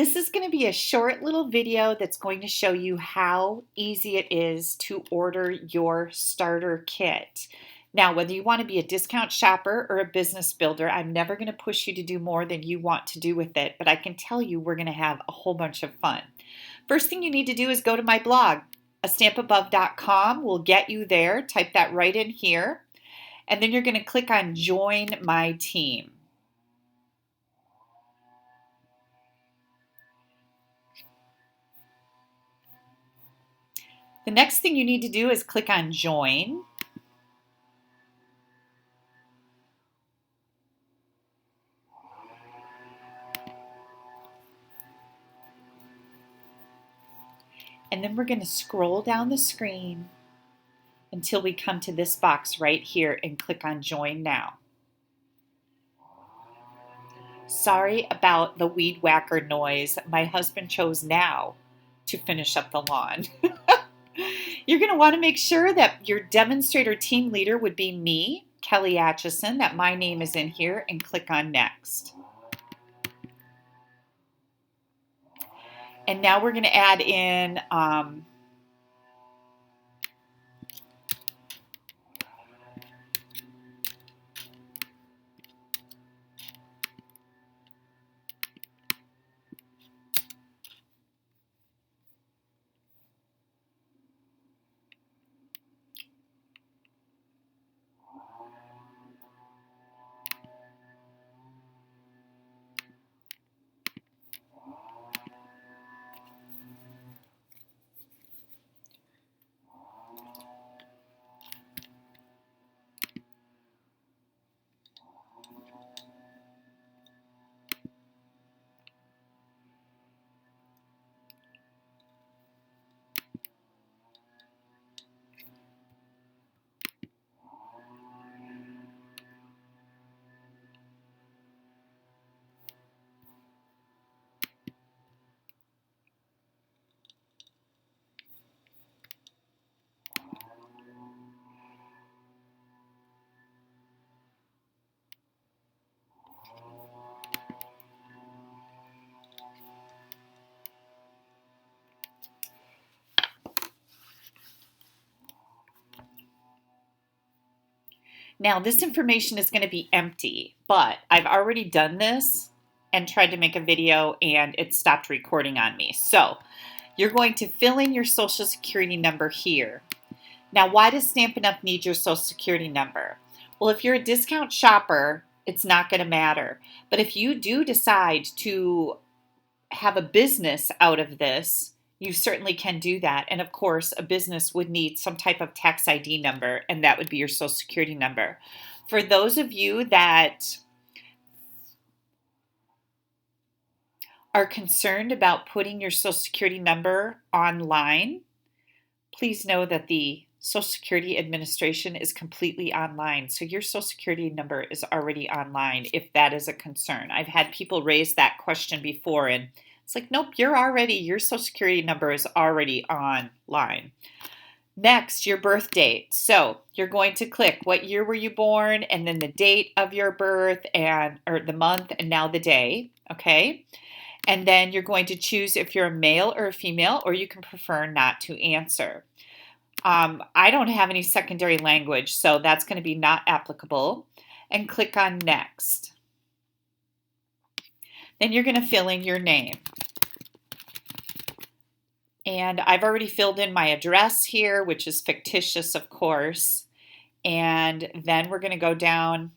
This is going to be a short little video that's going to show you how easy it is to order your starter kit. Now, whether you want to be a discount shopper or a business builder, I'm never going to push you to do more than you want to do with it, but I can tell you we're going to have a whole bunch of fun. First thing you need to do is go to my blog. astampabove.com will get you there. Type that right in here, and then you're going to click on Join My Team. The next thing you need to do is click on Join. And then we're going to scroll down the screen until we come to this box right here and click on Join Now. Sorry about the weed whacker noise. My husband chose now to finish up the lawn. You're going to want to make sure that your demonstrator team leader would be me, Kelly Acheson, that my name is in here, and click on Next. And now we're going to add in Now, this information is going to be empty, but I've already done this and tried to make a video and it stopped recording on me. So you're going to fill in your social security number here. Now, why does Stampin' Up! Need your social security number? Well, if you're a discount shopper, it's not going to matter. But if you do decide to have a business out of this, you certainly can do that. And of course, a business would need some type of tax ID number, and that would be your social security number. For those of you that are concerned about putting your social security number online, please know that the Social Security Administration is completely online. So your social security number is already online if that is a concern. I've had people raise that question before, and it's like, nope, your social security number is already online. Next, your birth date. So you're going to click what year were you born, and then the date of your birth, or the month, and now the day, okay? And then you're going to choose if you're a male or a female, or you can prefer not to answer. I don't have any secondary language, so that's going to be not applicable. And click on Next. Then you're going to fill in your name. And I've already filled in my address here, which is fictitious, of course. And then we're going to go down.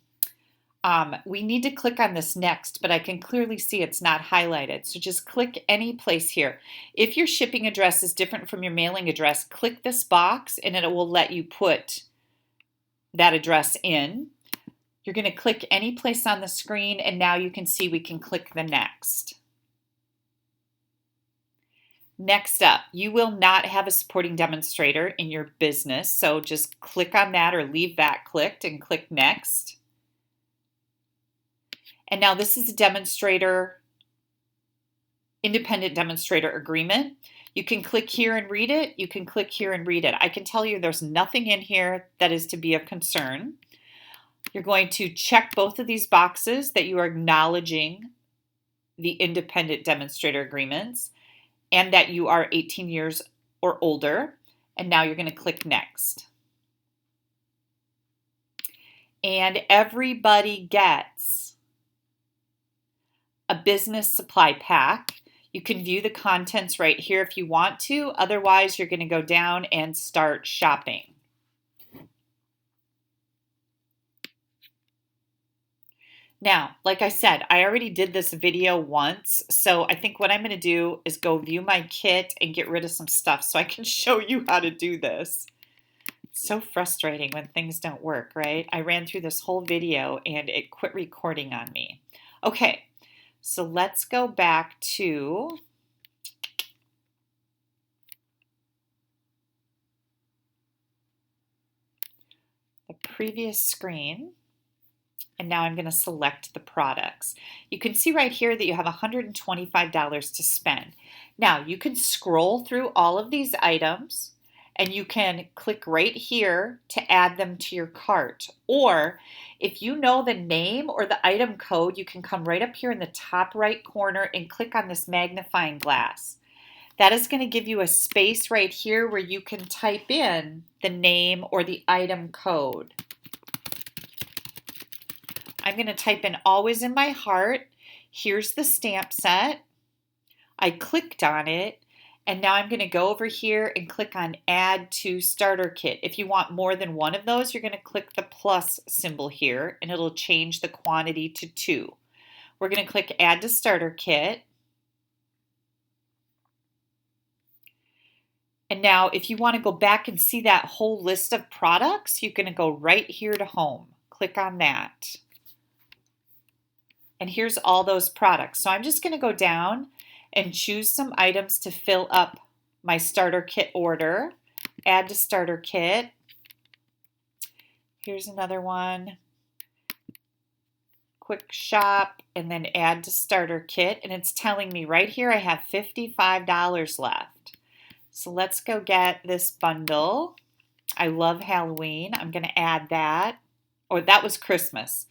We need to click on this Next, but I can clearly see it's not highlighted. So just click any place here. If your shipping address is different from your mailing address, click this box and it will let you put that address in. You're going to click any place on the screen, and now you can see we can click the Next. Next up, you will not have a supporting demonstrator in your business, so just click on that or leave that clicked and click Next. And now this is a independent demonstrator agreement. You can click here and read it. You can click here and read it. I can tell you there's nothing in here that is to be of concern. You're going to check both of these boxes that you are acknowledging the independent demonstrator agreements and that you are 18 years or older. And now you're going to click next. And everybody gets a business supply pack. You can view the contents right here if you want to. Otherwise, you're going to go down and start shopping. Now, like I said, I already did this video once, so I think what I'm going to do is go view my kit and get rid of some stuff so I can show you how to do this. It's so frustrating when things don't work, right? I ran through this whole video and it quit recording on me. Okay, so let's go back to the previous screen. And now I'm going to select the products. You can see right here that you have $125 to spend. Now you can scroll through all of these items and you can click right here to add them to your cart. Or if you know the name or the item code, you can come right up here in the top right corner and click on this magnifying glass. That is going to give you a space right here where you can type in the name or the item code. I'm going to type in Always in My Heart. Here's the stamp set. I clicked on it, and now I'm going to go over here and click on Add to Starter Kit. If you want more than one of those, you're going to click the plus symbol here, and it'll change the quantity to 2. We're going to click Add to Starter Kit. And now if you want to go back and see that whole list of products, you're going to go right here to Home. Click on that. And here's all those products. So I'm just going to go down and choose some items to fill up my starter kit order. Add to starter kit. Here's another one. Quick shop and then add to starter kit. And it's telling me right here I have $55 left. So let's go get this bundle. I love Halloween. I'm going to add that. Or that was Christmas.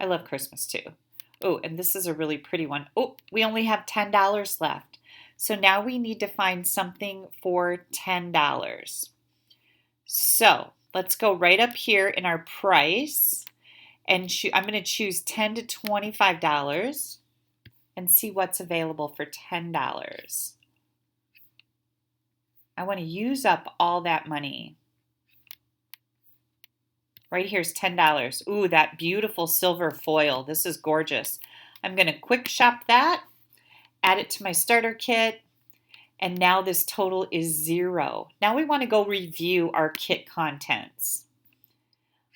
I love Christmas too. Oh, and this is a really pretty one. Oh, we only have $10 left. So now we need to find something for $10. So let's go right up here in our price. And I'm going to choose $10 to $25 and see what's available for $10. I want to use up all that money. Right here's $10. Ooh, that beautiful silver foil. This is gorgeous. I'm going to quick shop that, add it to my starter kit, and now this total is 0. Now we want to go review our kit contents.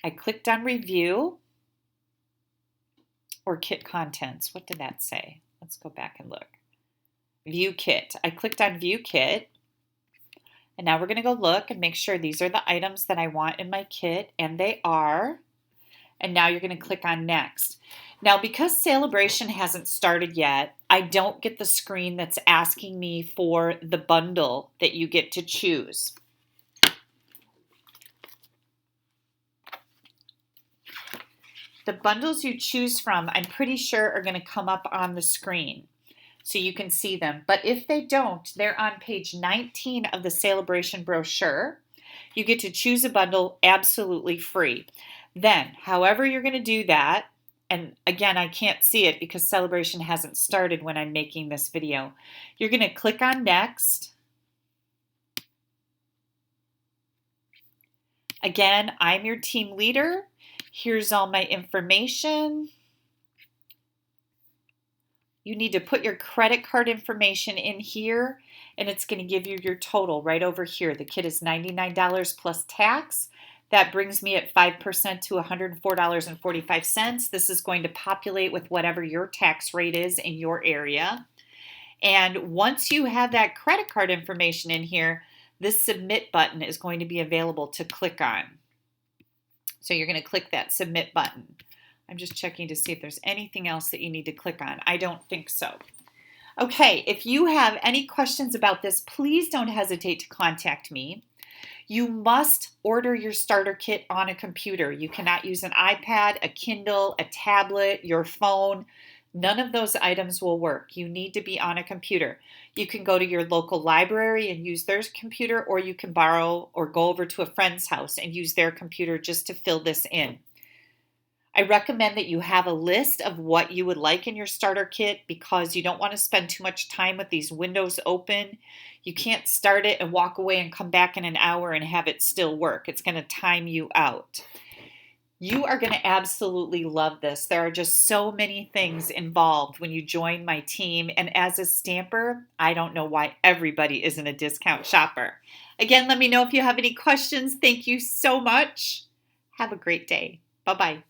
I clicked on review or kit contents. What did that say? Let's go back and look. View kit. I clicked on view kit. And now we're going to go look and make sure these are the items that I want in my kit, and they are. And now you're going to click on next. Now, because Celebration hasn't started yet, I don't get the screen that's asking me for the bundle that you get to choose. The bundles you choose from, I'm pretty sure are going to come up on the screen, so you can see them. But if they don't, they're on page 19 of the Celebration brochure. You get to choose a bundle absolutely free. Then, however you're going to do that, and again, I can't see it because Celebration hasn't started when I'm making this video. You're going to click on Next. Again, I'm your team leader. Here's all my information. You need to put your credit card information in here, and it's going to give you your total right over here. The kit is $99 plus tax. That brings me at 5% to $104.45. This is going to populate with whatever your tax rate is in your area. And once you have that credit card information in here, this submit button is going to be available to click on. So you're going to click that submit button. I'm just checking to see if there's anything else that you need to click on. I don't think so. Okay, if you have any questions about this, please don't hesitate to contact me. You must order your starter kit on a computer. You cannot use an iPad, a Kindle, a tablet, your phone. None of those items will work. You need to be on a computer. You can go to your local library and use their computer, or you can borrow or go over to a friend's house and use their computer just to fill this in. I recommend that you have a list of what you would like in your starter kit because you don't want to spend too much time with these windows open. You can't start it and walk away and come back in an hour and have it still work. It's going to time you out. You are going to absolutely love this. There are just so many things involved when you join my team. And as a stamper, I don't know why everybody isn't a discount shopper. Again, let me know if you have any questions. Thank you so much. Have a great day. Bye-bye.